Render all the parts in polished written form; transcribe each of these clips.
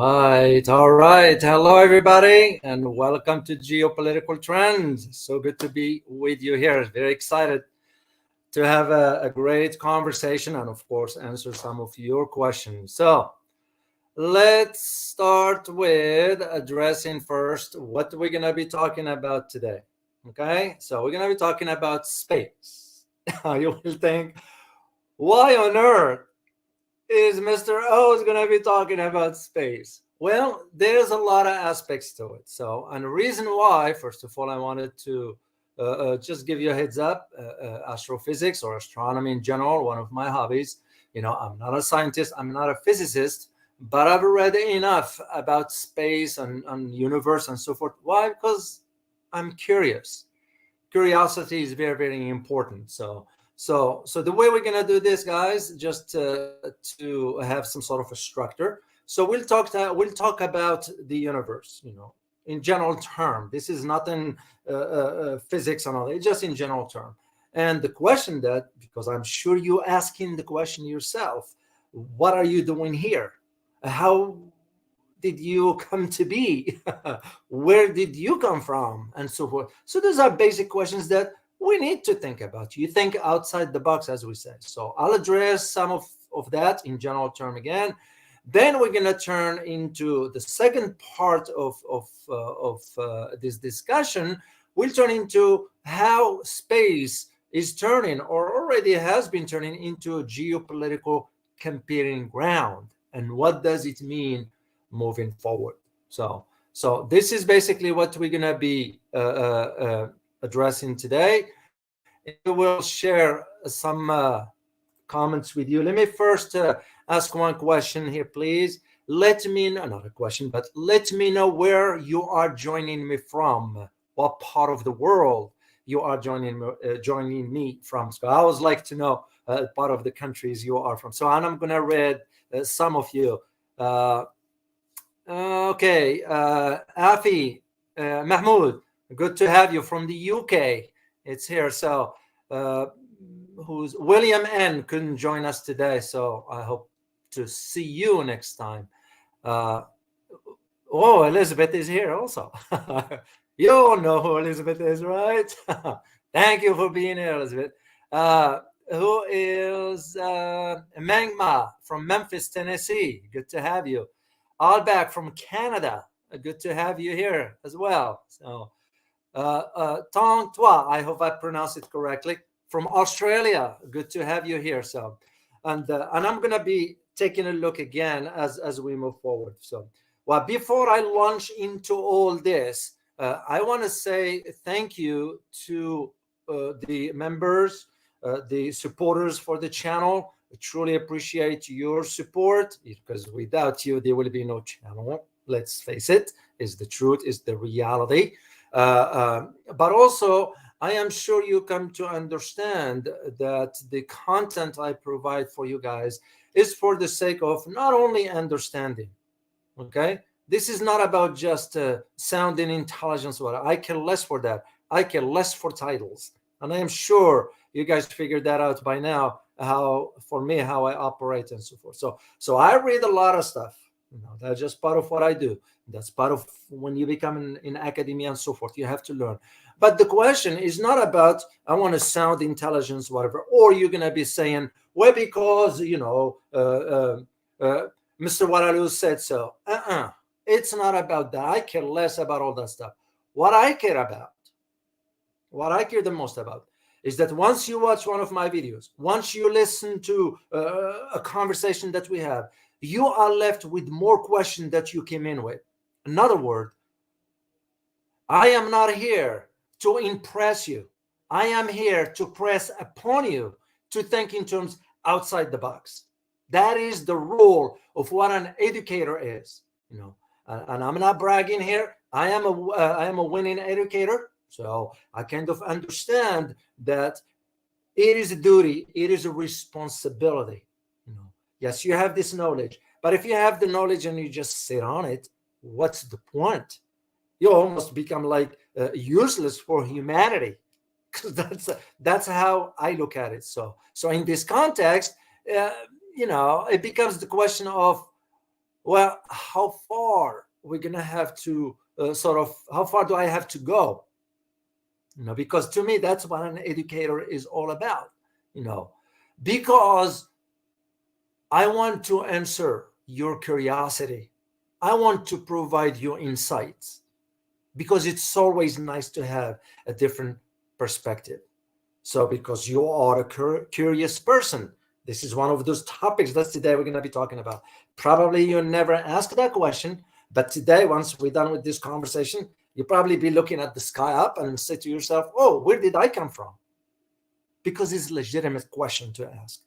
All right. Hello, everybody, and welcome to Geopolitical Trends. So good to be with you here. Very excited to have a great conversation and, of course, answer some of your questions. So let's start with addressing first what we're going to be talking about today. Okay. So we're going to be talking about space. You will think, why on earth is Mr. O is going to be talking about space? Well, there's a lot of aspects to it. So, and the reason why, first of all, I wanted to just give you a heads up. Astrophysics or astronomy in general, one of my hobbies. I'm not a scientist, I'm not a physicist, but I've read enough about space and universe and so forth. Why? Because I'm curious. Curiosity is very, very important. So the way we're gonna do this, guys, just to have some sort of a structure. So we'll talk about the universe, in general term. This is not in physics and all that. It's just in general term. And the question that, because I'm sure you asking the question yourself, what are you doing here? How did you come to be? Where did you come from? And so forth. So those are basic questions that we need to think about. You think outside the box, as we said. So I'll address some of that in general term again. Then we're going to turn into the second part of this discussion. We'll turn into how space is turning, or already has been turning, into a geopolitical competing ground. And what does it mean moving forward? So this is basically what we're going to be addressing today. And we will share some comments with you. Let me first ask one question here, please. Let me know, not a question, but let me know where you are joining me from, what part of the world you are joining me from. So I always like to know part of the countries you are from. So I'm going to read some of you. Okay, Afi, Mahmoud, good to have you from the UK. It's here. So who's William N couldn't join us today, so I hope to see you next time. Oh, Elizabeth is here also. You all know who Elizabeth is, right? Thank you for being here, Elizabeth. Who is Mangma from Memphis, Tennessee? Good to have you. Albak from Canada. Good to have you here as well. So, Tong Tua, I hope I pronounced it correctly, from Australia. Good to have you here. So, and I'm going to be taking a look again as we move forward. So, well, before I launch into all this, I want to say thank you to the members, the supporters for the channel. I truly appreciate your support, because without you, there will be no channel. Let's face it, is the truth, is the reality. But also, I am sure you come to understand that the content I provide for you guys is for the sake of not only understanding, okay? This is not about just sounding intelligence. I care less for that. I care less for titles. And I am sure you guys figured that out by now, how I operate and so forth. So I read a lot of stuff. That's just part of what I do. That's part of when you become in academia and so forth. You have to learn. But the question is not about, I want to sound intelligence, whatever, or you're going to be saying, well, because, Mr. Waralu said so. It's not about that. I care less about all that stuff. What I care the most about, is that once you watch one of my videos, once you listen to a conversation that we have, you are left with more questions that you came in with. In other words, I am not here to impress you. I am here to press upon you to think in terms outside the box. That is the role of what an educator is. And I'm not bragging here. I am a winning educator. So I kind of understand that it is a duty, it is a responsibility. Yes, you have this knowledge, but if you have the knowledge and you just sit on it, what's the point? You almost become like useless for humanity, because that's how I look at it. So in this context, it becomes the question of well, how far we're going to have to how far do I have to go? Because to me, that's what an educator is all about, you know, because I want to answer your curiosity. I want to provide you insights because it's always nice to have a different perspective. So, because you are a curious person, this is one of those topics that today we're going to be talking about. Probably you never asked that question, but today, once we're done with this conversation, you'll probably be looking at the sky up and say to yourself, oh, where did I come from? Because it's a legitimate question to ask.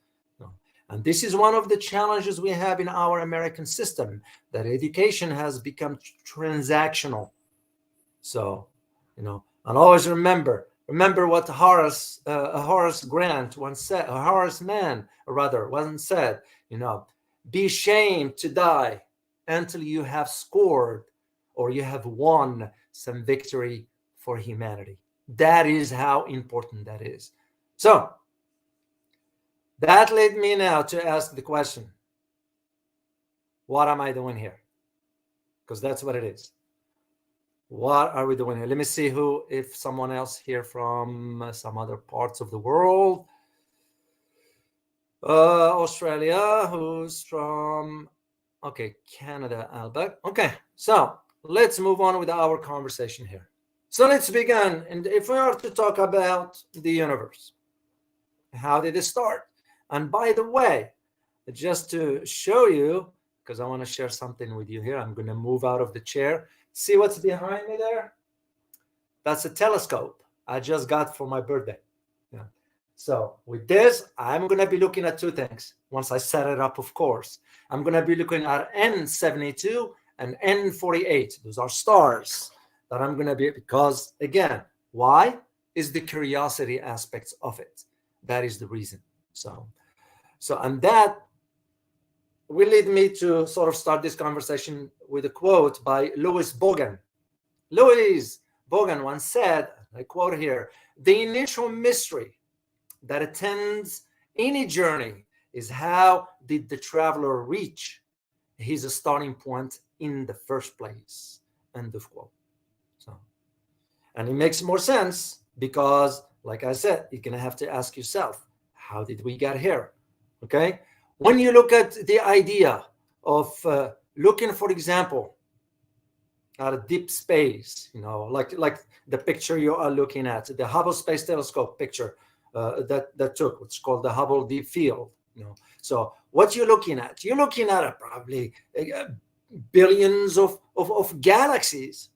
And this is one of the challenges we have in our American system, that education has become transactional. So, and always remember what Horace Grant once said, Horace Mann, rather, once said, be ashamed to die until you have scored or you have won some victory for humanity. That is how important that is. So, that led me now to ask the question, what am I doing here? Because that's what it is. What are we doing here? Let me see if someone else here from some other parts of the world. Australia, who's from, okay, Canada, Albert. Okay, so let's move on with our conversation here. So let's begin. And if we are to talk about the universe, how did it start? And by the way, just to show you, because I want to share something with you here, I'm going to move out of the chair. See what's behind me there? That's a telescope I just got for my birthday. Yeah. So with this, I'm going to be looking at two things. Once I set it up, of course, I'm going to be looking at N72 and N48. Those are stars that I'm going to be, because again, why? Is the curiosity aspects of it. That is the reason. So and that will lead me to sort of start this conversation with a quote by Louis Bogan. Louis Bogan once said, I quote here, "The initial mystery that attends any journey is how did the traveler reach his starting point in the first place." End of quote. So, and it makes more sense because, like I said, you're going to have to ask yourself, how did we get here? Okay? When you look at the idea of looking, for example, at a deep space, like the picture you are looking at, the Hubble Space Telescope picture that took, what's called the Hubble Deep Field. So what you're looking at probably billions of galaxies.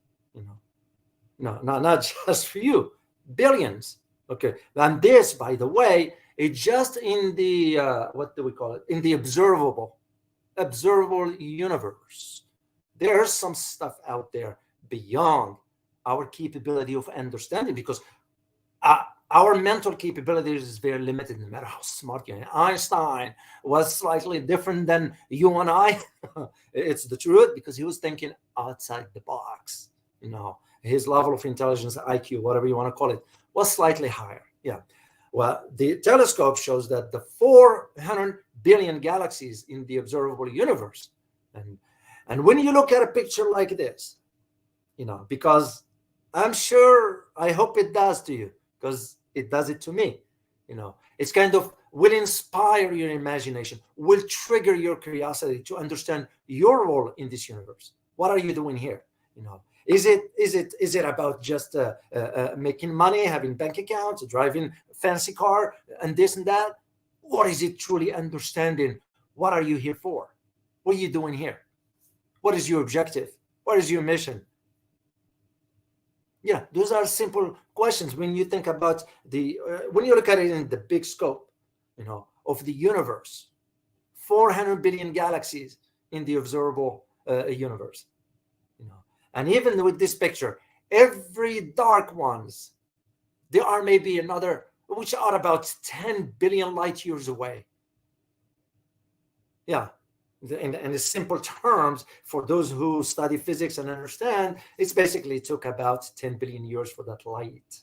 No, not just for you, billions. Okay, and this, by the way, it's just in the what do we call it? In the observable universe. There's some stuff out there beyond our capability of understanding, because our mental capabilities is very limited, no matter how smart you are. Einstein was slightly different than you and I. It's the truth, because he was thinking outside the box. His level of intelligence, IQ, whatever you want to call it, was slightly higher. Yeah. Well, the telescope shows that the 400 billion galaxies in the observable universe. And when you look at a picture like this, because I'm sure, I hope it does to you, because it does it to me. It's kind of will inspire your imagination, will trigger your curiosity to understand your role in this universe. What are you doing here? Is it about just making money, having bank accounts, driving a fancy car, and this and that? Or is it truly understanding what are you here for? What are you doing here? What is your objective? What is your mission? Yeah, those are simple questions when you think about when you look at it in the big scope, of the universe. 400 billion galaxies in the observable universe. And even with this picture, every dark ones, there are maybe another, which are about 10 billion light years away. Yeah. In the simple terms, for those who study physics and understand, it's basically took about 10 billion years for that light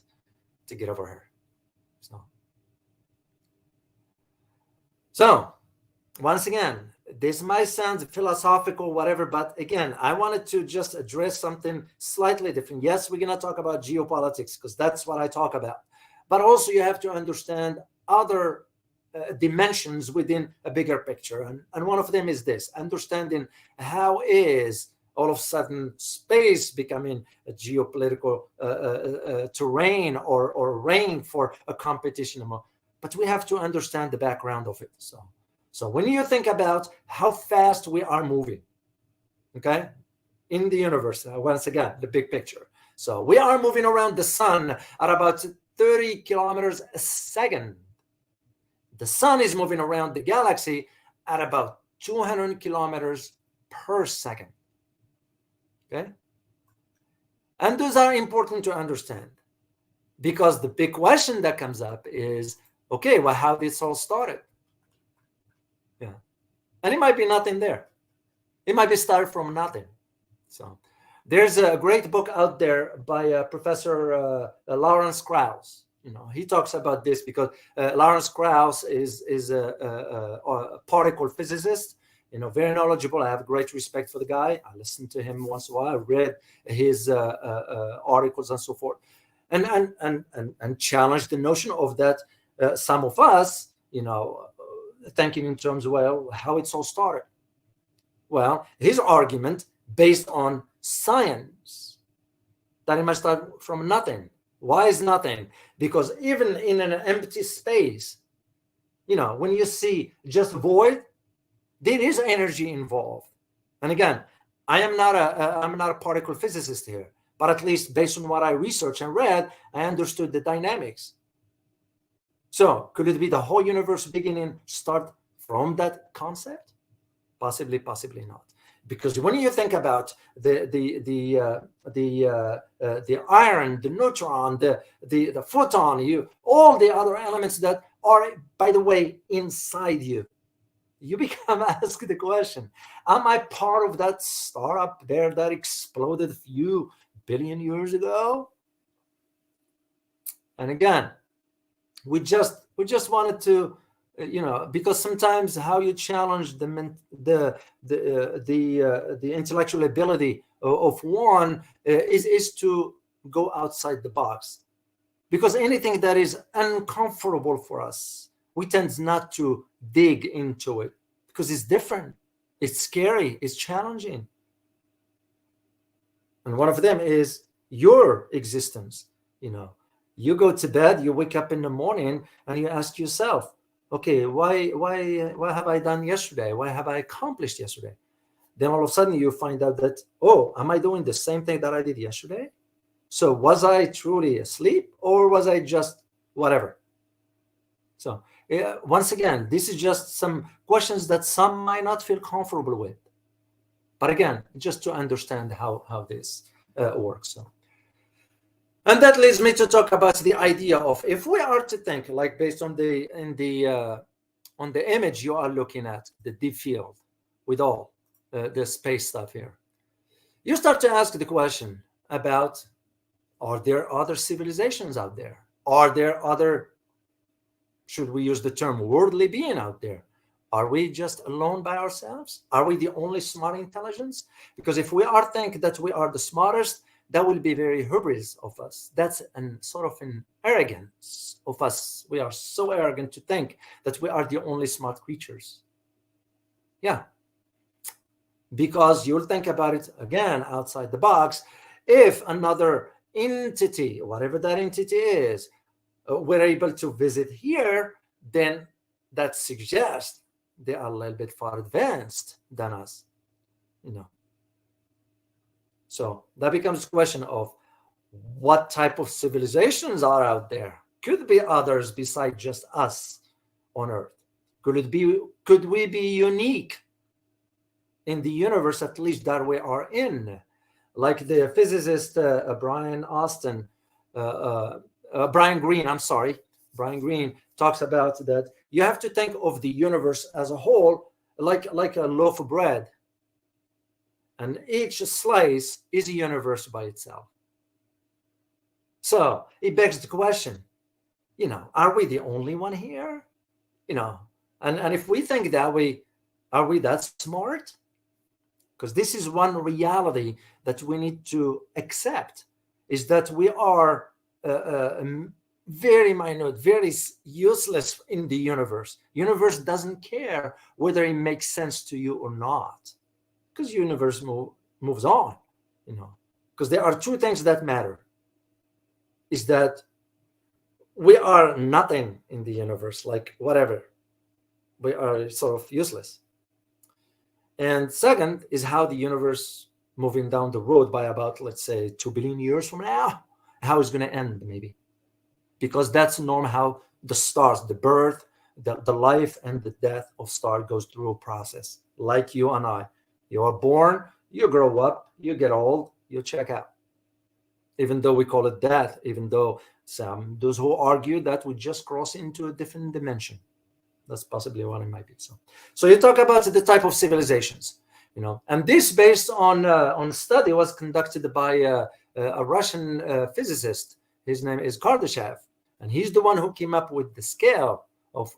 to get over here. So once again, this might sound philosophical, whatever, but again, I wanted to just address something slightly different. Yes, we're going to talk about geopolitics because that's what I talk about. But also, you have to understand other dimensions within a bigger picture. And one of them is this: understanding how is all of a sudden space becoming a geopolitical terrain or reign for a competition. But we have to understand the background of it. So when you think about how fast we are moving, okay, in the universe, once again, the big picture. So we are moving around the sun at about 30 kilometers a second. The sun is moving around the galaxy at about 200 kilometers per second. Okay? And those are important to understand because the big question that comes up is, okay, well, how this all started? Yeah. And it might be nothing there. It might be started from nothing. So there's a great book out there by Professor Lawrence Krauss. He talks about this because Lawrence Krauss is a particle physicist, very knowledgeable. I have great respect for the guy. I listen to him once in a while. I read his articles and so forth, and challenge the notion of that some of us, thinking in terms of, well, how it's all started. Well, his argument based on science that it must start from nothing. Why is nothing? Because even in an empty space, when you see just void, there is energy involved. And again, I'm not a particle physicist here, but at least based on what I researched and read, I understood the dynamics. So could it be the whole universe beginning start from that concept? Possibly, possibly not. Because when you think about the iron, the neutron, the photon, all the other elements that are, by the way, inside you, you become asked the question: am I part of that star up there that exploded a few billion years ago? And again, we just wanted to, because sometimes how you challenge the intellectual ability of one is to go outside the box, because anything that is uncomfortable for us, we tend not to dig into it because it's different, it's scary, it's challenging. And one of them is your existence. You go to bed, you wake up in the morning, and you ask yourself, okay, what have I done yesterday? What have I accomplished yesterday? Then all of a sudden you find out that, oh, am I doing the same thing that I did yesterday? So was I truly asleep, or was I just whatever? So once again, this is just some questions that some might not feel comfortable with. But again, just to understand how this works. So. And that leads me to talk about the idea of, if we are to think, like based on the image you are looking at, the deep field with all the space stuff here, you start to ask the question about, are there other civilizations out there? Are there other, should we use the term, worldly being out there? Are we just alone by ourselves? Are we the only smart intelligence? Because if we are think that we are the smartest, that will be very hubris of us. That's sort of an arrogance of us. We are so arrogant to think that we are the only smart creatures. Yeah. Because you'll think about it again outside the box. If another entity, whatever that entity is, we're able to visit here, then that suggests they are a little bit far advanced than us, So that becomes a question of what type of civilizations are out there. Could be others besides just us on Earth. Could we be unique in the universe, at least that we are in? Like the physicist Brian Greene talks about that you have to think of the universe as a whole like a loaf of bread. And each slice is a universe by itself. So it begs the question, are we the only one here? And if we think that way, Are we that smart? Because this is one reality that we need to accept, is that we are very minute, very useless in the universe. Universe doesn't care whether it makes sense to you or not, because universe moves on, because there are two things that matter, is that we are nothing in the universe, like whatever, we are sort of useless. And second is how the universe moving down the road by about, let's say, 2 billion years from now, how it's going to end, maybe. Because that's normal how the stars, the birth, the life and the death of star goes through a process. Like you and I. You are born, you grow up, you get old, you check out. Even though we call it death, even though those who argue that we just cross into a different dimension. That's possibly what it might be. So you talk about the type of civilizations, and this based on study was conducted by a Russian physicist. His name is Kardashev, and he's the one who came up with the scale of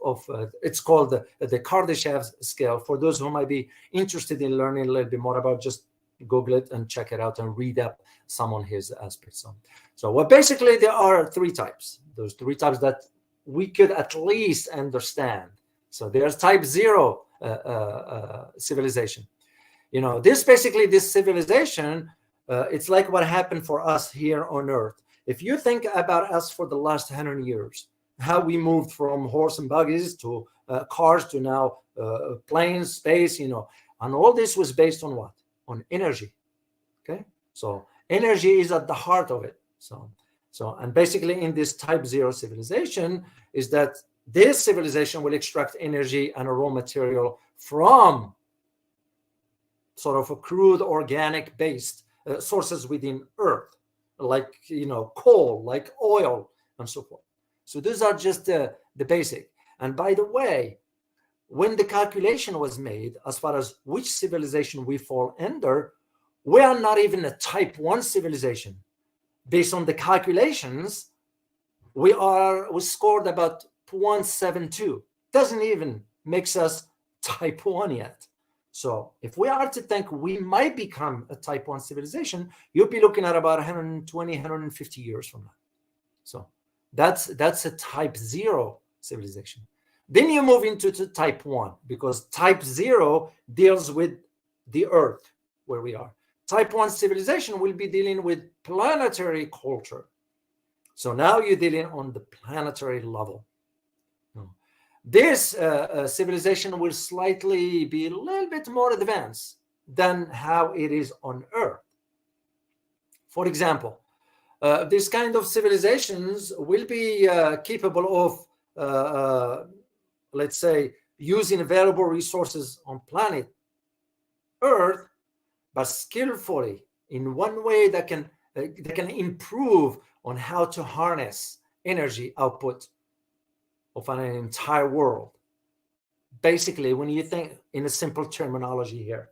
it's called the Kardashev scale. For those who might be interested in learning a little bit more about, just Google it and check it out and read up some on his aspects. So well, basically there are three types. Those three types that we could at least understand. So there's type 0 civilization. This civilization, it's like what happened for us here on Earth. If you think about us for the last 100 years, how we moved from horse and buggies to cars to now planes, space, and all this was based on what? On energy. Okay, so energy is at the heart of it. So, and basically in this type 0 civilization is that this civilization will extract energy and a raw material from sort of a crude organic based sources within Earth, like, coal, like oil and so forth. So those are just the basic. And by the way, when the calculation was made as far as which civilization we fall under, we are not even a type 1 civilization. Based on the calculations, we scored about 0.72. Doesn't even makes us type 1 yet. So if we are to think we might become a type 1 civilization, you'll be looking at about 120, 150 years from now. So that's a type 0 civilization. Then you move into type 1, because type 0 deals with the Earth, where we are. Type 1 civilization will be dealing with planetary culture. So now you're dealing on the planetary level. This civilization will slightly be a little bit more advanced than how it is on Earth. For example, these kind of civilizations will be capable of, let's say, using available resources on planet Earth, but skillfully in one way that can improve on how to harness energy output of an entire world. Basically, when you think in a simple terminology here,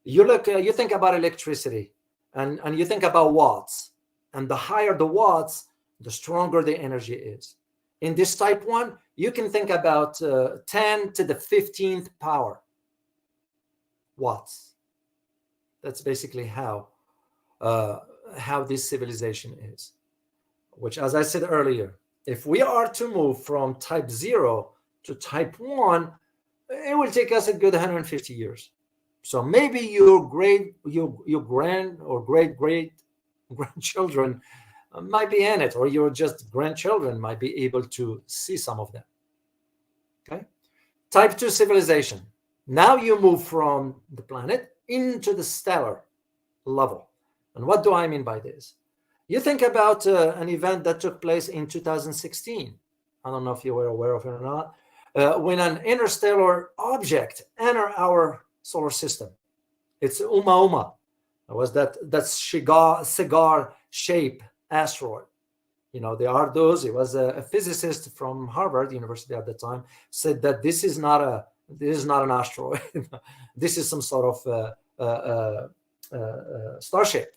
you think about electricity and you think about watts, and the higher the watts, the stronger the energy is. In this type 1, you can think about 10 to the 15th power watts. That's basically how this civilization is, which, as I said earlier, if we are to move from type 0 to type 1, it will take us a good 150 years. So maybe your grand or great grandchildren might be in it, or your just grandchildren might be able to see some of them. Okay, type 2 civilization. Now you move from the planet into the stellar level. And what do I mean by this? You think about an event that took place in 2016. I don't know if you were aware of it or not. When an interstellar object entered our solar system. It's Uma. It was that cigar-shaped asteroid. There are those. It was a physicist from Harvard University at the time said that this is not an asteroid. This is some sort of starship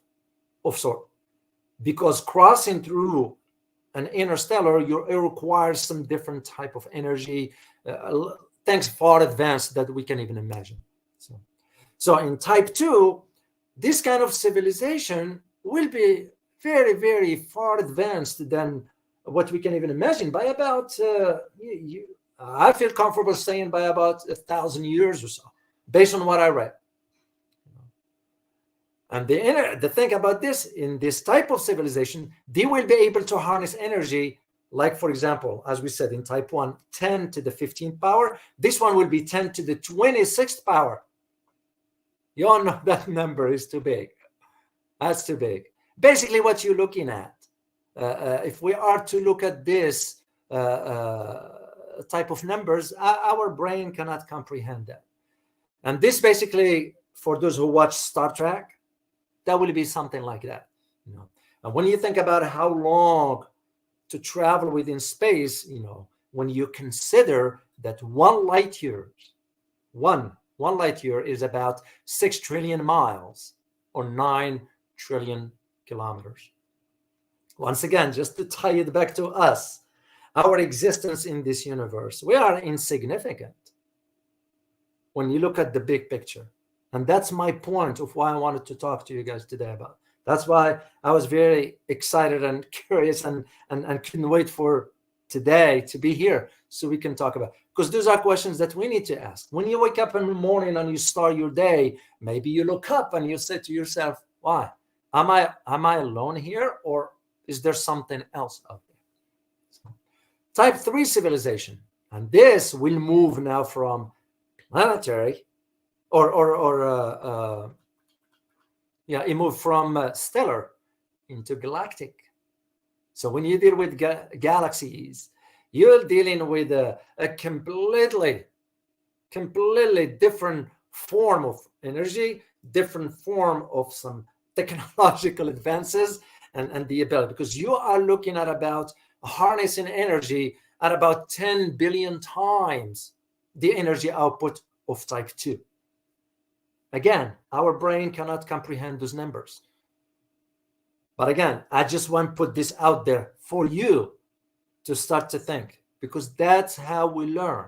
of sort, because crossing through an interstellar, it requires some different type of energy, things far advanced that we can even imagine. So in type 2, this kind of civilization will be very, very far advanced than what we can even imagine by about, I feel comfortable saying by about 1,000 years or so, based on what I read. And the thing about this, in this type of civilization, they will be able to harness energy, like, for example, as we said in type 1, 10 to the 15th power. This one will be 10 to the 26th power. You all know that number is too big. That's too big. Basically, what you're looking at, if we are to look at this type of numbers, our brain cannot comprehend that. And this basically, for those who watch Star Trek, that will be something like that. And when you think about how long to travel within space, when you consider that one light year is about 6 trillion miles, or 9 trillion kilometers. Once again, just to tie it back to us, our existence in this universe, we are insignificant when you look at the big picture. And that's my point of why I wanted to talk to you guys today about. That's why I was very excited and curious and couldn't wait for today to be here so we can talk about, because those are questions that we need to ask. When you wake up in the morning and you start your day, maybe you look up and you say to yourself, why? Am I alone here, or is there something else out there? So, type 3 civilization, and this will move now from planetary, it moved from stellar into galactic. So when you deal with galaxies, you're dealing with a completely different form of energy, different form of some technological advances and the ability, because you are looking at about harnessing energy at about 10 billion times the energy output of type 2. Again, our brain cannot comprehend those numbers. But again, I just want to put this out there for you to start to think, because that's how we learn.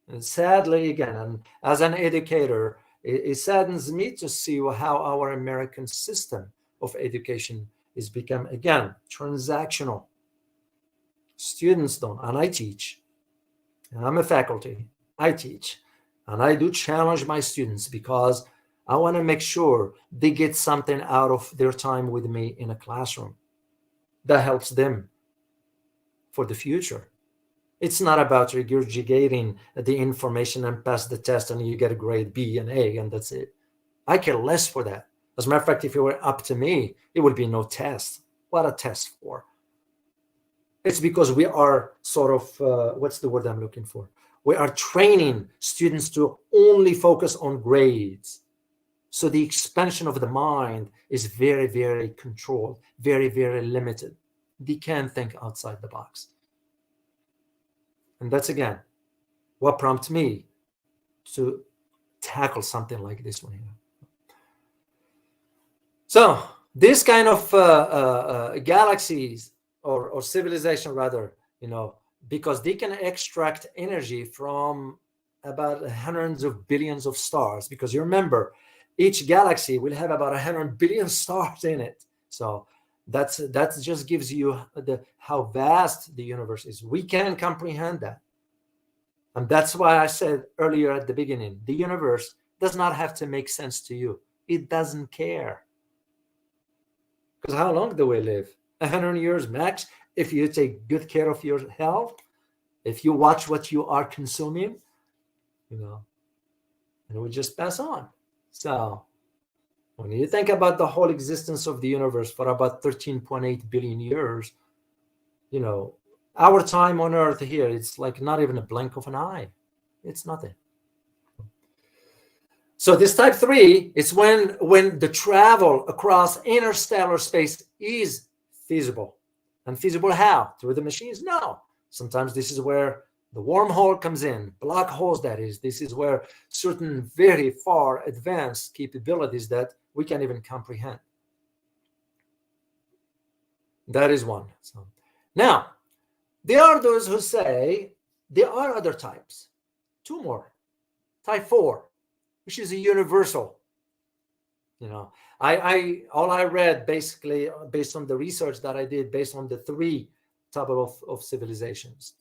And sadly, again, and as an educator, it saddens me to see how our American system of education is become, again, transactional. Students don't, and I teach, and I'm a faculty, I teach, and I do challenge my students because I want to make sure they get something out of their time with me in a classroom that helps them for the future. It's not about regurgitating the information and pass the test and you get a grade B and A and that's it. I care less for that. As a matter of fact, if it were up to me, it would be no test. What a test for? It's because we are sort of, what's the word I'm looking for? We are training students to only focus on grades. So the expansion of the mind is very, very controlled, very, very limited. They can't think outside the box. And that's, again, what prompts me to tackle something like this one here. So this kind of galaxies or civilization rather, because they can extract energy from about hundreds of billions of stars, because you remember, each galaxy will have about 100 billion stars in it. So that just gives you how vast the universe is. We can comprehend that. And that's why I said earlier at the beginning, the universe does not have to make sense to you. It doesn't care. Because how long do we live? 100 years max. If you take good care of your health, if you watch what you are consuming, and we just pass on. So when you think about the whole existence of the universe for about 13.8 billion years, our time on Earth here, it's like not even a blink of an eye. It's nothing. So this type 3 is when the travel across interstellar space is feasible. And feasible how? Through the machines? No. Sometimes this is where the wormhole comes in, black holes, that is. This is where certain very far advanced capabilities that we can't even comprehend. That is one. So, now, there are those who say there are other types. two more. Type 4, which is a universal. All I read basically based on the research that I did based on the three type of civilizations.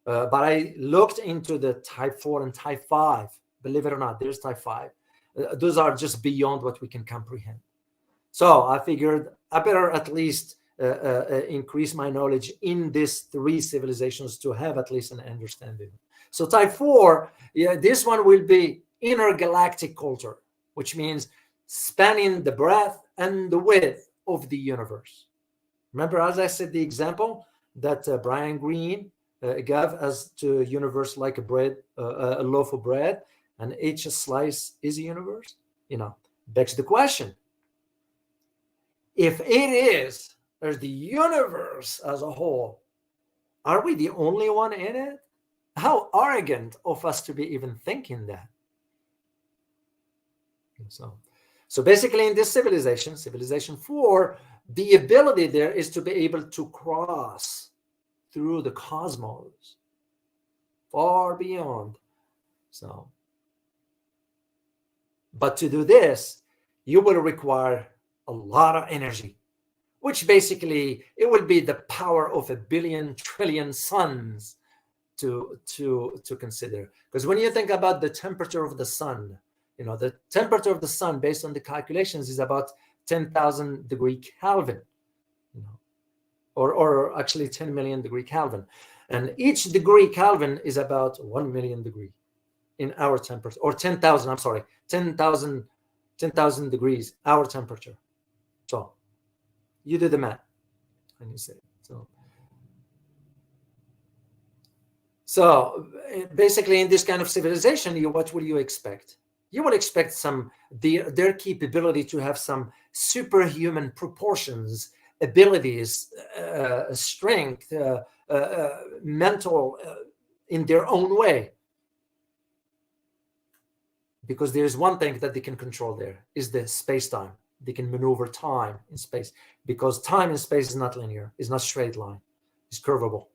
But I looked into the type 4 and type 5. Believe it or not, there's type 5. Those are just beyond what we can comprehend. So I figured I better at least increase my knowledge in these three civilizations to have at least an understanding. So type 4, this one will be intergalactic culture, which means spanning the breadth and the width of the universe. Remember, as I said, the example that Brian Greene gave as to universe like a loaf of bread, and each slice is a universe. Begs the question: if it is, there's the universe as a whole, are we the only one in it? How arrogant of us to be even thinking that. So basically in this civilization 4, the ability there is to be able to cross through the cosmos, far beyond. But to do this, you will require a lot of energy, which basically it will be the power of 1 billion trillion suns to consider. Because when you think about the temperature of the sun, the temperature of the sun based on the calculations is about 10,000 degree Kelvin, or actually 10 million degree Kelvin. And each degree Kelvin is about 1 million degree in our temperature, or 10,000, I'm sorry, 10,000 degrees, our temperature. So you do the math and you say so basically in this kind of civilization, what will you expect? You will expect their capability to have some superhuman proportions, abilities, strength, mental, in their own way. Because there's one thing that they can control there is the space-time. They can maneuver time in space, because time in space is not linear, it's not straight line, it's curvable.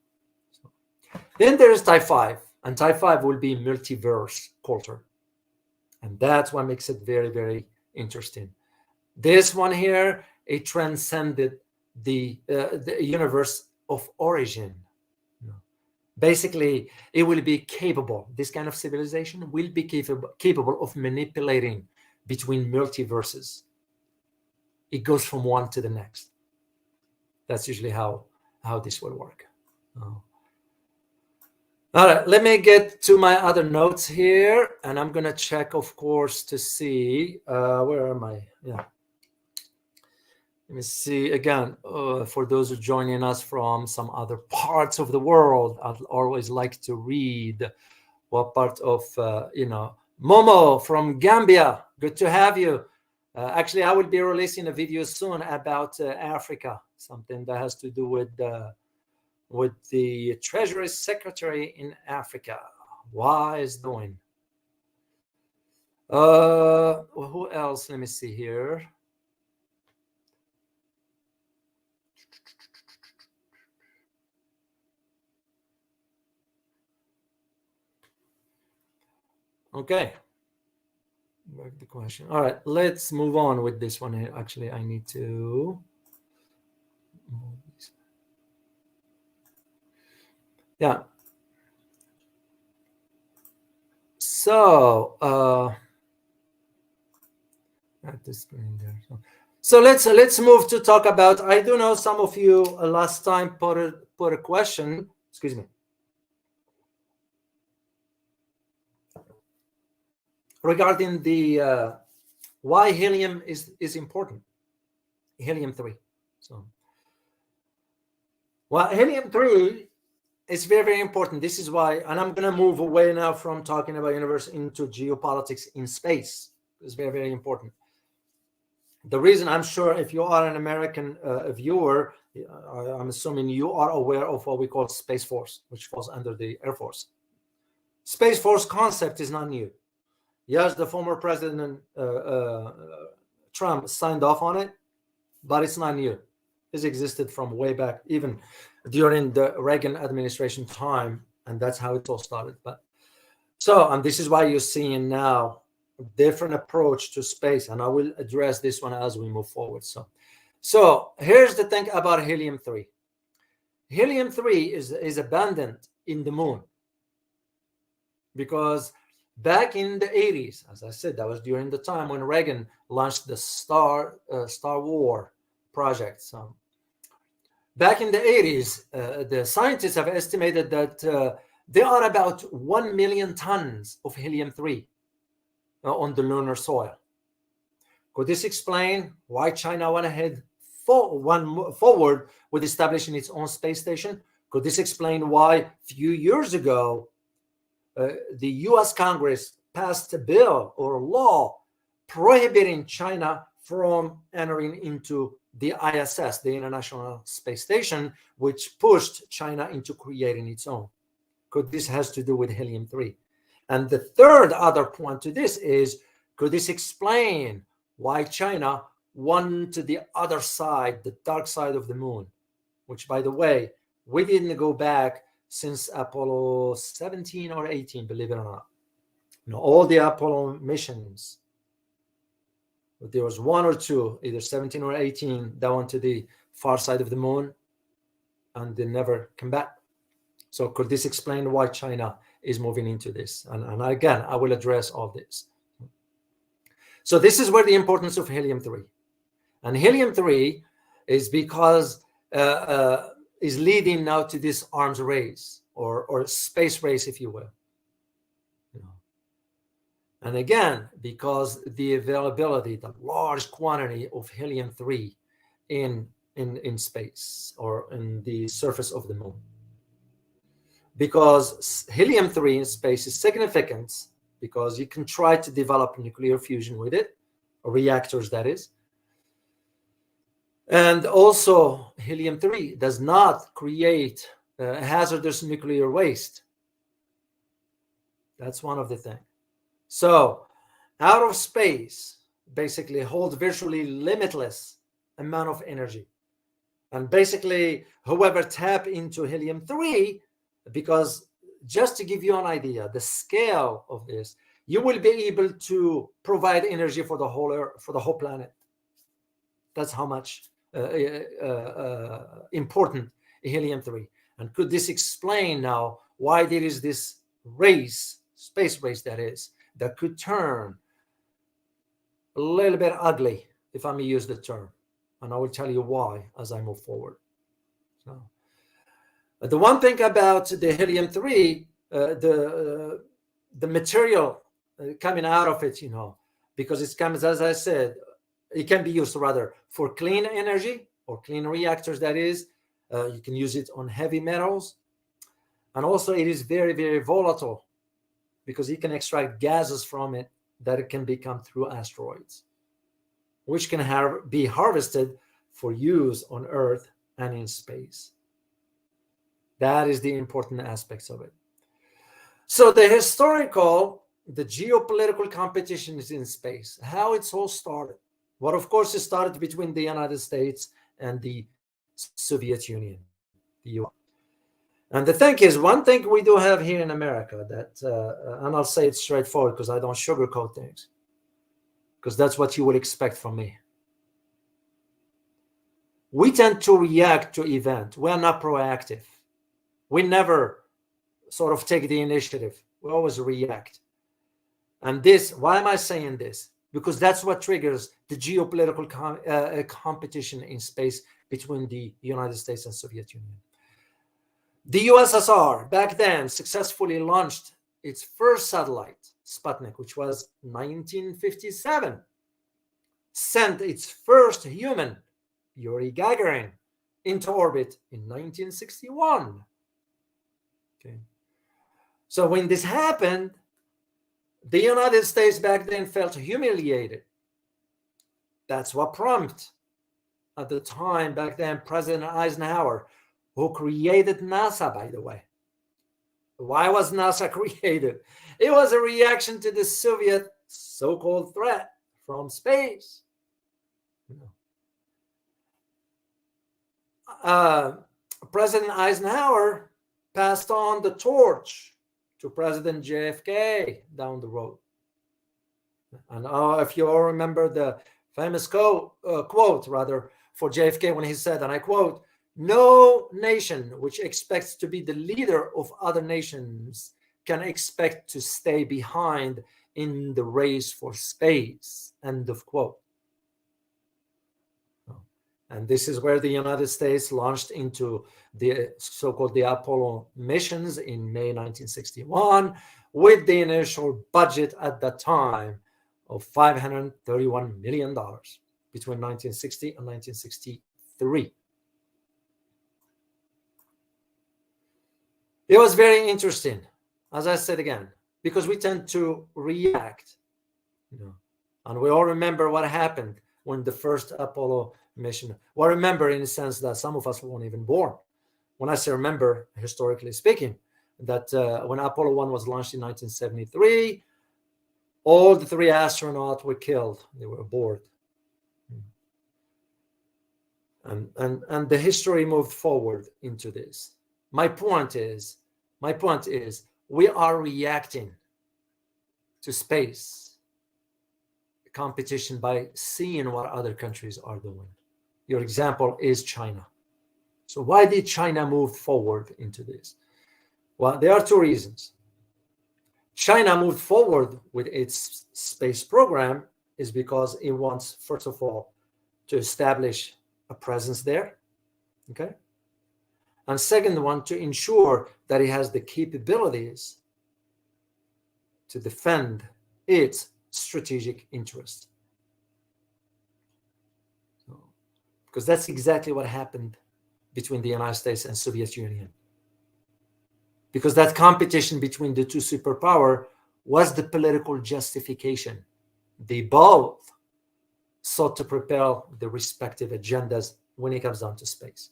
Then there's type 5, and type 5 will be multiverse culture. And that's what makes it very, very interesting. This one here, it transcended the universe of origin. Basically, it will be capable, this kind of civilization will be capable of manipulating between multiverses. It goes from one to the next. That's usually how this will work. All right, let me get to my other notes here, and I'm going to check, of course, to see where am I? Yeah. Let me see again, for those who are joining us from some other parts of the world. I'd always like to read what part of, Momo from Gambia. Good to have you. Actually, I will be releasing a video soon about Africa, something that has to do with the Treasury Secretary in Africa. Why is doing? Who else? Let me see here. Okay. Back to the question. All right, let's move on with this one here. Actually, I need to. Yeah. So, at the screen there. So let's move to talk about. I do know some of you last time put a question. Excuse me. Regarding the why helium is important. Helium-3. So, well, helium-3 is very, very important. This is why, and I'm going to move away now from talking about universe into geopolitics in space. It's very, very important. The reason, I'm sure if you are an American viewer, I'm assuming you are aware of what we call Space Force, which falls under the Air Force. Space Force concept is not new. Yes, the former President Trump signed off on it, but it's not new. It's existed from way back, even during the Reagan administration time, and that's how it all started. But So, and this is why you're seeing now a different approach to space, and I will address this one as we move forward. So here's the thing about helium-3. Helium-3 is abundant in the moon because back in the 80s, as I said, that was during the time when Reagan launched the Star War project. So back in the 80s, the scientists have estimated that there are about 1 million tons of helium-3 on the lunar soil. Could this explain why China went ahead forward with establishing its own space station? Could this explain why a few years ago the US Congress passed a bill or law prohibiting China from entering into the ISS, the International Space Station, which pushed China into creating its own? Could this has to do with helium-3? And the third other point to this is, could this explain why China went to the other side, the dark side of the moon, which, by the way, we didn't go back since Apollo 17 or 18, believe it or not. All the Apollo missions, but there was one or two, either 17 or 18, that went to the far side of the moon, and they never come back. So could this explain why China is moving into this? And again, I will address all this. So this is where the importance of helium-3. And helium-3 is because is leading now to this arms race or space race, if you will. And again, because the availability, the large quantity of helium-3 in space or in the surface of the moon. Because helium-3 in space is significant because you can try to develop nuclear fusion with it, or reactors, that is. And also, helium-3 does not create hazardous nuclear waste. That's one of the things. So, outer space basically holds virtually limitless amount of energy. And basically, whoever tap into helium-3, because just to give you an idea, the scale of this, you will be able to provide energy for the whole planet. That's how much important helium-3. And could this explain now why there is this race, space race that could turn a little bit ugly, if I may use the term. And I will tell you why as I move forward. So, the one thing about the helium-3, the material coming out of it, because it comes, as I said, it can be used rather for clean energy or clean reactors, that is. You can use it on heavy metals. And also it is very, very volatile because you can extract gases from it that it can become through asteroids, which can be harvested for use on Earth and in space. That is the important aspects of it. So the geopolitical competition is in space. How it's all started? Well, of course, it started between the United States and the Soviet Union, the US. And the thing is, one thing we do have here in America that, and I'll say it straightforward because I don't sugarcoat things, because that's what you would expect from me. We tend to react to events. We are not proactive. We never sort of take the initiative. We always react. And this, why am I saying this? Because that's what triggers the geopolitical competition in space between the United States and Soviet Union. The USSR back then successfully launched its first satellite, Sputnik, which was 1957, sent its first human, Yuri Gagarin, into orbit in 1961. Okay. So when this happened, the United States back then felt humiliated. That's what prompted, at the time back then, President Eisenhower, who created NASA, by the way. Why was NASA created? It was a reaction to the Soviet so-called threat from space. President Eisenhower passed on the torch to President JFK down the road. And if you all remember the famous quote for JFK when he said, and I quote, "No nation which expects to be the leader of other nations can expect to stay behind in the race for space," end of quote. And this is where the United States launched into the so-called the Apollo missions in May 1961 with the initial budget at that time of $531 million between 1960 and 1963. It was very interesting, as I said again, because we tend to react, and we all remember what happened when the first Apollo mission. Well, remember in the sense that some of us weren't even born. When I say remember, historically speaking, that when Apollo 1 was launched in 1973, all the 3 astronauts were killed. They were aboard. And the history moved forward into this. My point is, we are reacting to space competition by seeing what other countries are doing. Your example is China. So why did China move forward into this? Well, there are 2 reasons. China moved forward with its space program is because it wants, first of all, to establish a presence there, okay? And second one, to ensure that it has the capabilities to defend its strategic interest. Because that's exactly what happened between the United States and Soviet Union. Because that competition between the 2 superpowers was the political justification. They both sought to propel their respective agendas when it comes down to space.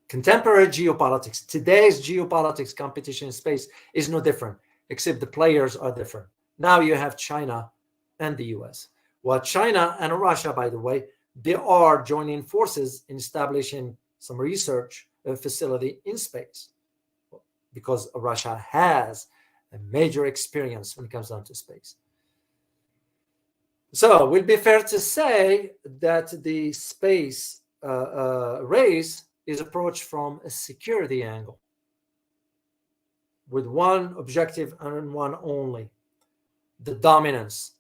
Contemporary geopolitics, today's geopolitics competition in space is no different, except the players are different. Now you have China and the US. Well, China and Russia, by the way, they are joining forces in establishing some research facility in space because Russia has a major experience when it comes down to space. So it will be fair to say that the space race is approached from a security angle with one objective and one only: the dominance.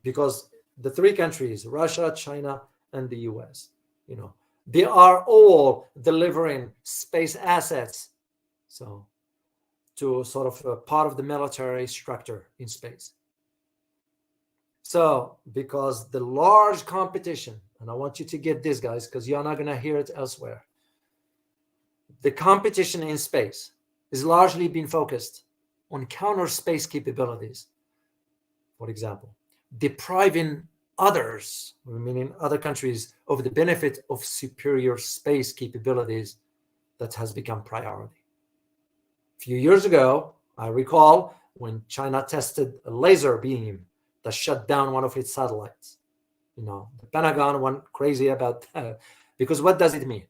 Because the 3 countries, Russia, China, and the US, they are all delivering space assets, so to sort of a part of the military structure in space. So because the large competition, and I want you to get this, guys, because you're not going to hear it elsewhere, the competition in space is largely being focused on counter space capabilities. For example, depriving others, meaning other countries, of the benefit of superior space capabilities that has become priority. A few years ago, I recall when China tested a laser beam that shut down one of its satellites. The Pentagon went crazy about that, because what does it mean,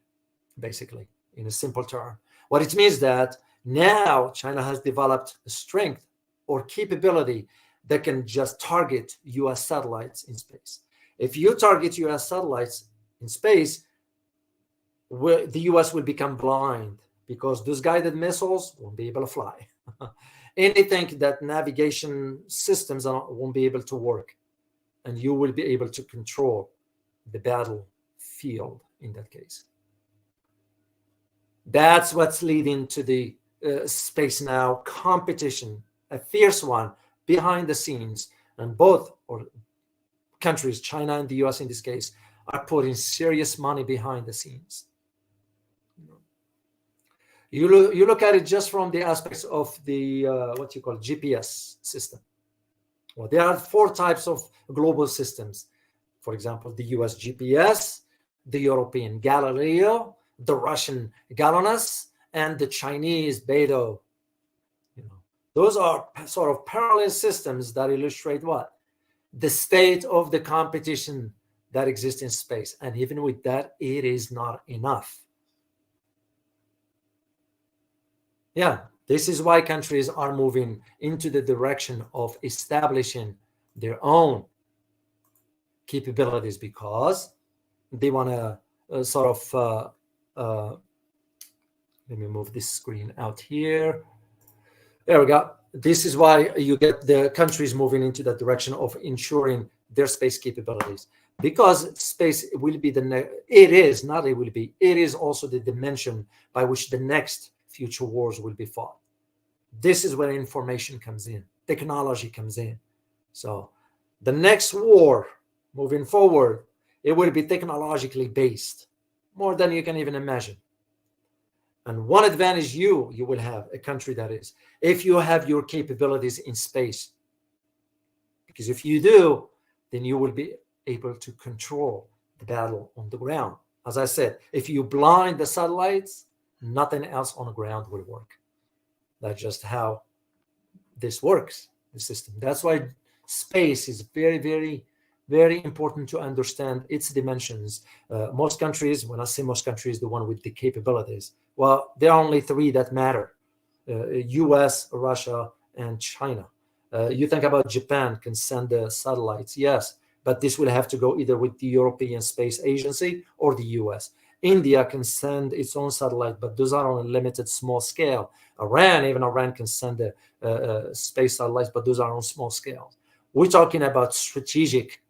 basically, in a simple term? What it means that now China has developed a strength or capability that can just target US satellites in space. If you target US satellites in space, the US will become blind because those guided missiles won't be able to fly. Anything that navigation systems won't be able to work, and you will be able to control the battlefield in that case. That's what's leading to the space now competition, a fierce one behind the scenes, and both countries, China and the US in this case, are putting serious money behind the scenes. You look at it just from the aspects of the what you call GPS system. Well, there are 4 types of global systems. For example, the US GPS, the European Galileo, the Russian GLONASS, and the Chinese Beidou. Those are sort of parallel systems that illustrate what? The state of the competition that exists in space. And even with that, it is not enough. Yeah, this is why countries are moving into the direction of establishing their own capabilities, because they want to sort of uh, let me move this screen out here. There we go. This is why you get the countries moving into that direction of ensuring their space capabilities, because space will be it is not it will be, it is also the dimension by which the next future wars will be fought. This is where information comes in, technology comes in. So the next war moving forward, it will be technologically based, more than you can even imagine. And one advantage you will have, a country that is, if you have your capabilities in space. Because if you do, then you will be able to control the battle on the ground. As I said, if you blind the satellites, nothing else on the ground will work. That's just how this works, the system. That's why space is very, very, very important to understand its dimensions. Most countries, when I say most countries, the one with the capabilities, well, there are only three that matter: US, Russia, and China. You think about Japan can send the satellites, yes, but this will have to go either with the European Space Agency or the US. India can send its own satellite, but those are on a limited, small scale. Even Iran can send space satellites, but those are on small scale. We're talking about strategic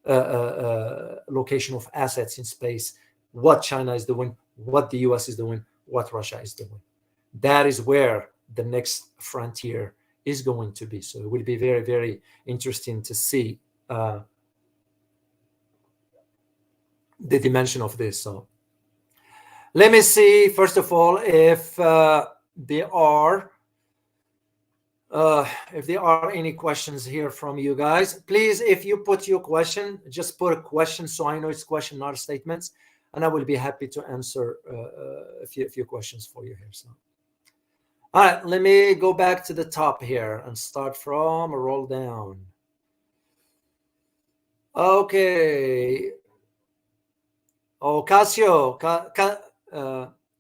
location of assets in space, what China is doing, what the US is doing, what Russia is doing. That is where the next frontier is going to be. So it will be very, very interesting to see the dimension of this. So let me see, first of all, if there are any questions here from you guys. Please, if you put your question, just put a question so I know it's question, not statements, and I will be happy to answer a few questions for you here. So, all right, let me go back to the top here and start from a roll down. Okay. Oh, Casio,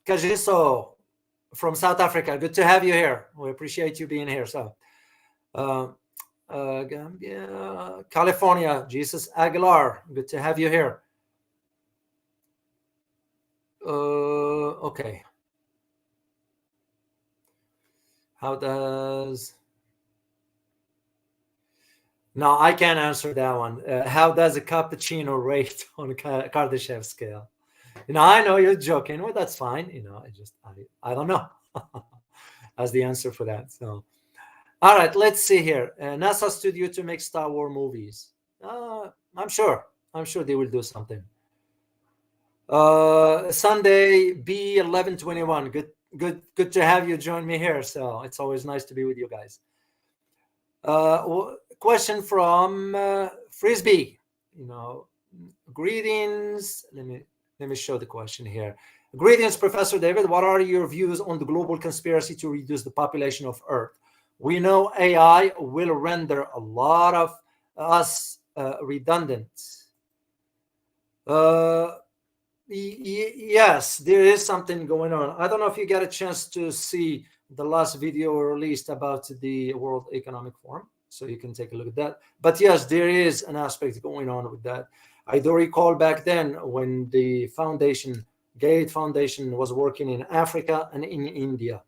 Kajiso from South Africa. Good to have you here. We appreciate you being here. So, Gambia, California, Jesus Aguilar. Good to have you here. Okay. How does... No, I can't answer that one. How does a cappuccino rate on a Kardashev scale? I know you're joking. Well, that's fine. I don't know. That's the answer for that. So, all right, let's see here. NASA studio to make Star Wars movies. I'm sure they will do something. Sunday B1121. Good to have you join me here. So it's always nice to be with you guys. Question from Frisbee. Greetings. Let me show the question here. Greetings, Professor David. What are your views on the global conspiracy to reduce the population of Earth? We know AI will render a lot of us redundant. Yes, there is something going on. I don't know if you got a chance to see the last video released about the World Economic Forum, so you can take a look at that. But yes, there is an aspect going on with that. I do recall back then when the Gate Foundation was working in Africa and in India.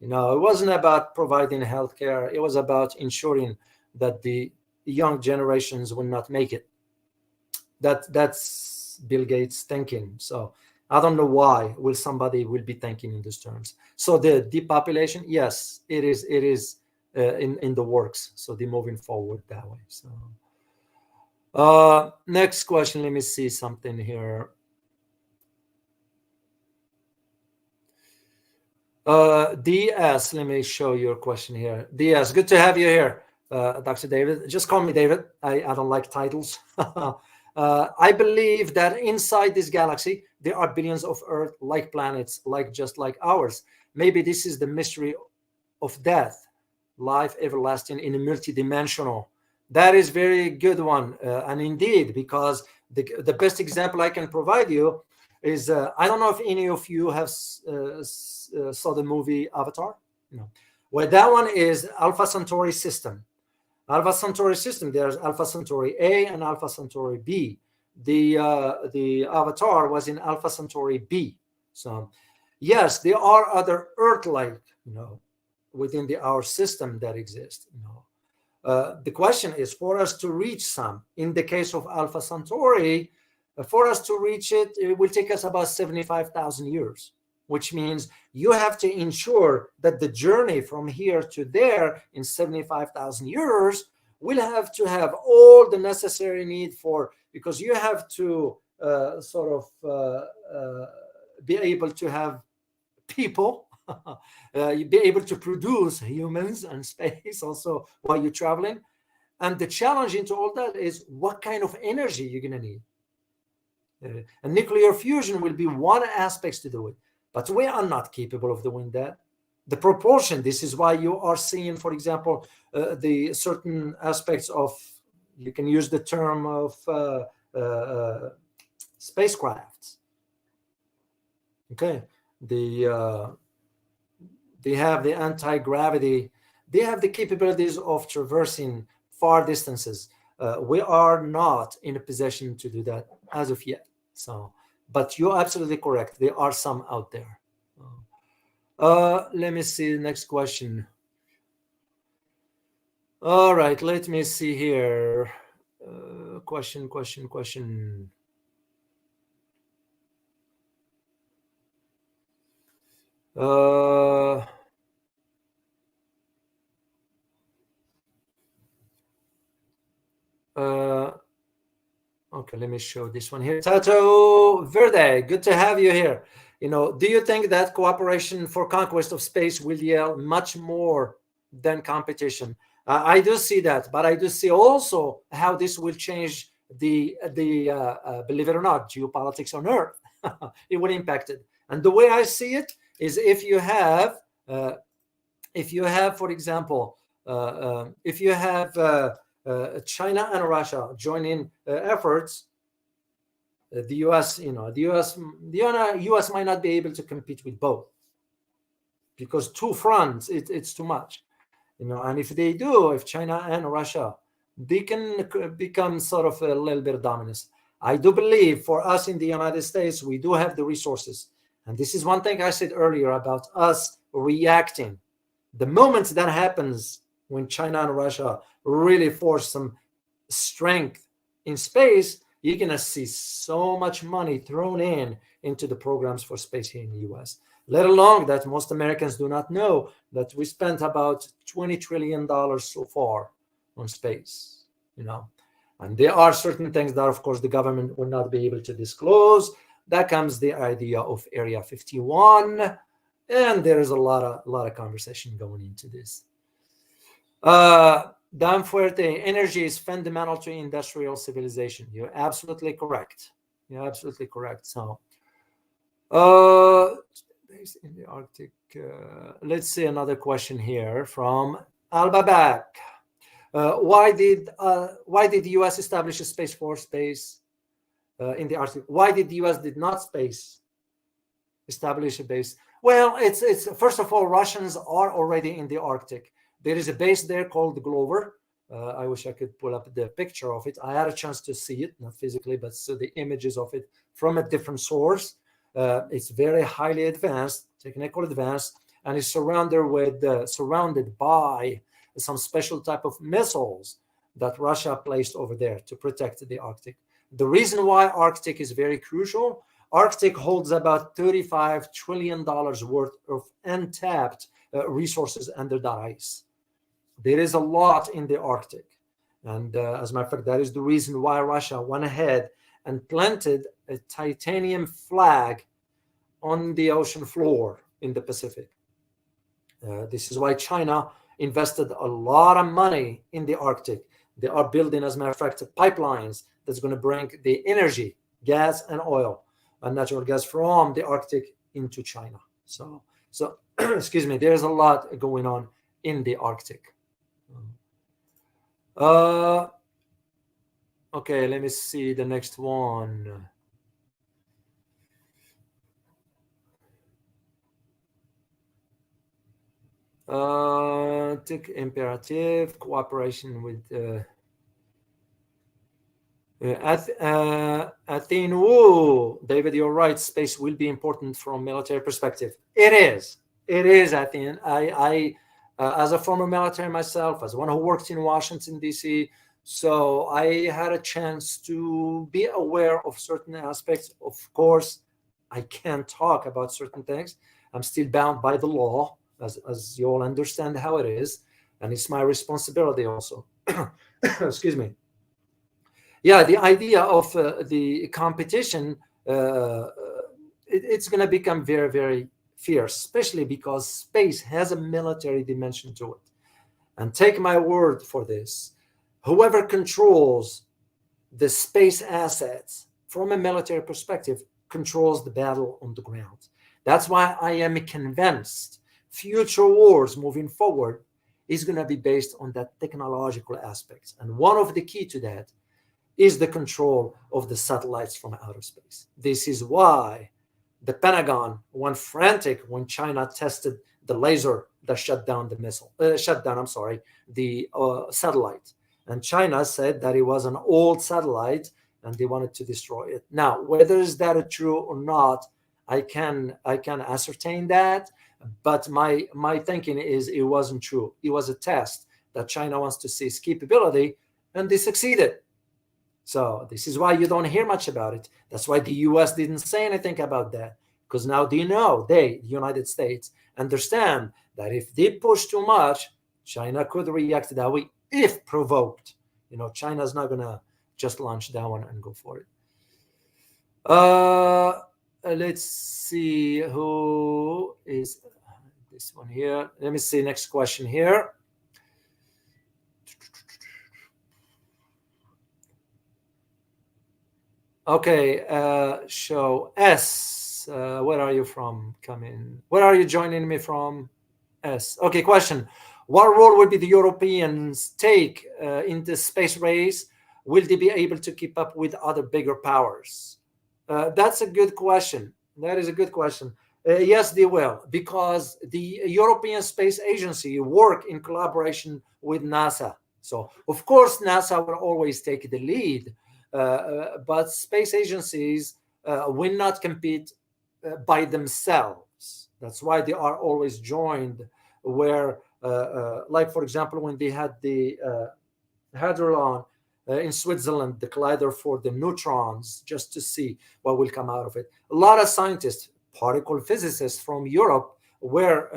It wasn't about providing healthcare. It was about ensuring that the young generations will not make it. That's Bill Gates thinking. So I don't know why somebody will be thinking in these terms. So the depopulation, yes, it is in the works. So they're moving forward that way. So next question. Let me see something here. DS, let me show your question here. DS, good to have you here, Dr. David. Just call me David. I don't like titles. I believe that inside this galaxy, there are billions of Earth-like planets, just like ours. Maybe this is the mystery of death, life everlasting in a multidimensional. That is very good one. And indeed, because the best example I can provide you is, I don't know if any of you have saw the movie Avatar. Well, that one is Alpha Centauri system. Alpha Centauri system. There's Alpha Centauri A and Alpha Centauri B. The avatar was in Alpha Centauri B. So, yes, there are other Earth-like, within our system that exist. The question is for us to reach some. In the case of Alpha Centauri, for us to reach it, it will take us about 75,000 years, which means you have to ensure that the journey from here to there in 75,000 years will have to have all the necessary need for, because you have to be able to have people, you be able to produce humans and space also while you're traveling. And the challenge into all that is what kind of energy you're going to need. And nuclear fusion will be one aspect to do it, but we are not capable of doing that. The proportion, this is why you are seeing, for example, the certain aspects of, you can use the term of spacecrafts. Okay, they have the anti-gravity, they have the capabilities of traversing far distances. We are not in a position to do that as of yet. So, but you're absolutely correct. There are some out there. Let me see the next question. All right, let me see here. Question. Okay, let me show this one here. Tato Verde, good to have you here. Do you think that cooperation for conquest of space will yield much more than competition? I do see that, but I do see also how this will change the believe it or not, geopolitics on Earth. It would impact it. And the way I see it is if you have, for example, if you have China and Russia joining efforts, the U.S. might not be able to compete with both, because two fronts, it's too much, And if they do, if China and Russia, they can become sort of a little bit of dominance. I do believe for us in the United States, we do have the resources, and this is one thing I said earlier about us reacting. The moment that happens, when China and Russia really force some strength in space, you're going to see so much money thrown into the programs for space here in the US. Let alone that most Americans do not know that we spent about $20 trillion so far on space, And there are certain things that, of course, the government will not be able to disclose. That comes the idea of Area 51. And there is a lot of conversation going into this. Dan Fuerte, energy is fundamental to industrial civilization. You're absolutely correct. So, based in the Arctic. Let's see another question here from Alba Back. Why did the U.S. establish a Space Force base in the Arctic? Why did the U.S. did not establish a base? Well, it's first of all, Russians are already in the Arctic. There is a base there called Glover. I wish I could pull up the picture of it. I had a chance to see it, not physically, but so the images of it from a different source. It's very highly advanced, technical advanced, and is surrounded by some special type of missiles that Russia placed over there to protect the Arctic. The reason why Arctic is very crucial, Arctic holds about $35 trillion worth of untapped resources under the ice. There is a lot in the Arctic. And as a matter of fact, that is the reason why Russia went ahead and planted a titanium flag on the ocean floor in the Pacific. This is why China invested a lot of money in the Arctic. They are building, as a matter of fact, pipelines that's going to bring the energy, gas and oil, and natural gas from the Arctic into China. So excuse me, there's a lot going on in the Arctic. Okay, let me see the next one. Tick imperative, cooperation with Athene. Woo, David, you're right. Space will be important from military perspective. It is. It is, Athene. As a former military myself, as one who worked in Washington, D.C., so I had a chance to be aware of certain aspects. Of course, I can't talk about certain things. I'm still bound by the law, as you all understand how it is. And it's my responsibility also. Excuse me. Yeah, the idea of the competition, it's going to become very, very fierce, especially because space has a military dimension to it. And take my word for this, whoever controls the space assets from a military perspective controls the battle on the ground. That's why I am convinced future wars moving forward is going to be based on that technological aspect. And one of the key to that is the control of the satellites from outer space. This is why the Pentagon went frantic when China tested the laser that shut down the satellite. And China said that it was an old satellite and they wanted to destroy it. Now, whether is that true or not, I can ascertain that, but my thinking is it wasn't true. It was a test that China wants to see its capability, and they succeeded. So this is why you don't hear much about it. That's why the US didn't say anything about that, because now they know, the United States, understand that if they push too much, China could react that way if provoked. China's not going to just launch that one and go for it. Let's see who is this one here. Let me see next question here. Okay, show S. Where are you from? Come in. Where are you joining me from? S. Okay, question. What role will be the Europeans take in the space race? Will they be able to keep up with other bigger powers? That's a good question. That is a good question. Yes, they will, because the European Space Agency work in collaboration with NASA. So, of course, NASA will always take the lead, but space agencies will not compete by themselves. That's why they are always joined, where, like, for example, when they had the Hadron in Switzerland, the collider for the neutrons, just to see what will come out of it. A lot of scientists, particle physicists from Europe, were,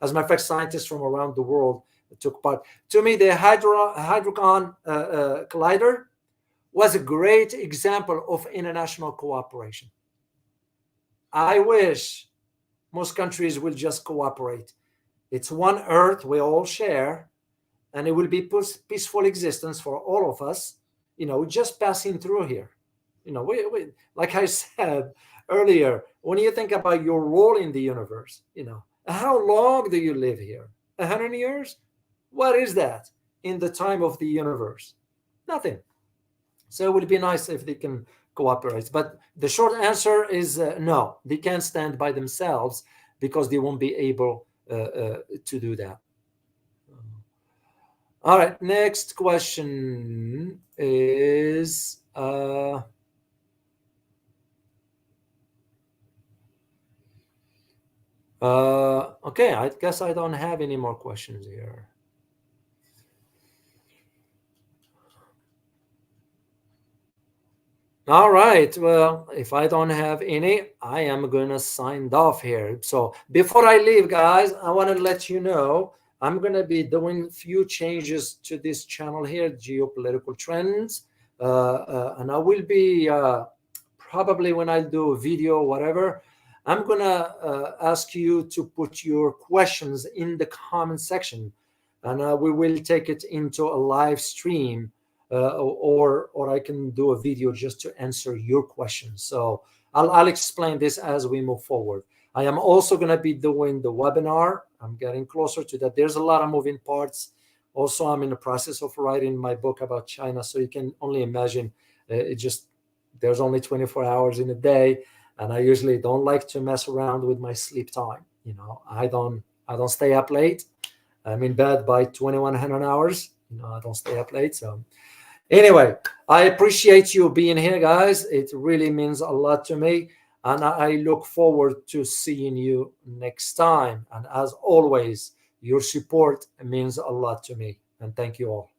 as a matter of fact, scientists from around the world took part. To me, the Hadron collider was a great example of international cooperation. I wish most countries will just cooperate. It's one Earth we all share, and it will be peaceful existence for all of us, just passing through here. We like I said earlier, when you think about your role in the universe, how long do you live here? 100 years? What is that in the time of the universe? Nothing. So it would be nice if they can cooperate. But the short answer is no, they can't stand by themselves because they won't be able to do that. All right, next question is okay, I guess I don't have any more questions here. All right, well, if I don't have any, I am gonna sign off here. So before I leave, guys, I want to let you know I'm going to be doing a few changes to this channel here, Geopolitical Trends. And I will be, probably when I do a video or whatever, I'm going to ask you to put your questions in the comment section. And we will take it into a live stream, or I can do a video just to answer your questions. So I'll explain this as we move forward. I am also going to be doing the webinar. I'm getting closer to that. There's a lot of moving parts. Also, I'm in the process of writing my book about China. So you can only imagine, there's only 24 hours in a day. And I usually don't like to mess around with my sleep time. I don't I don't stay up late. I'm in bed by 2100 hours. I don't stay up late. So anyway, I appreciate you being here, guys. It really means a lot to me. And I look forward to seeing you next time. And as always, your support means a lot to me. And thank you all.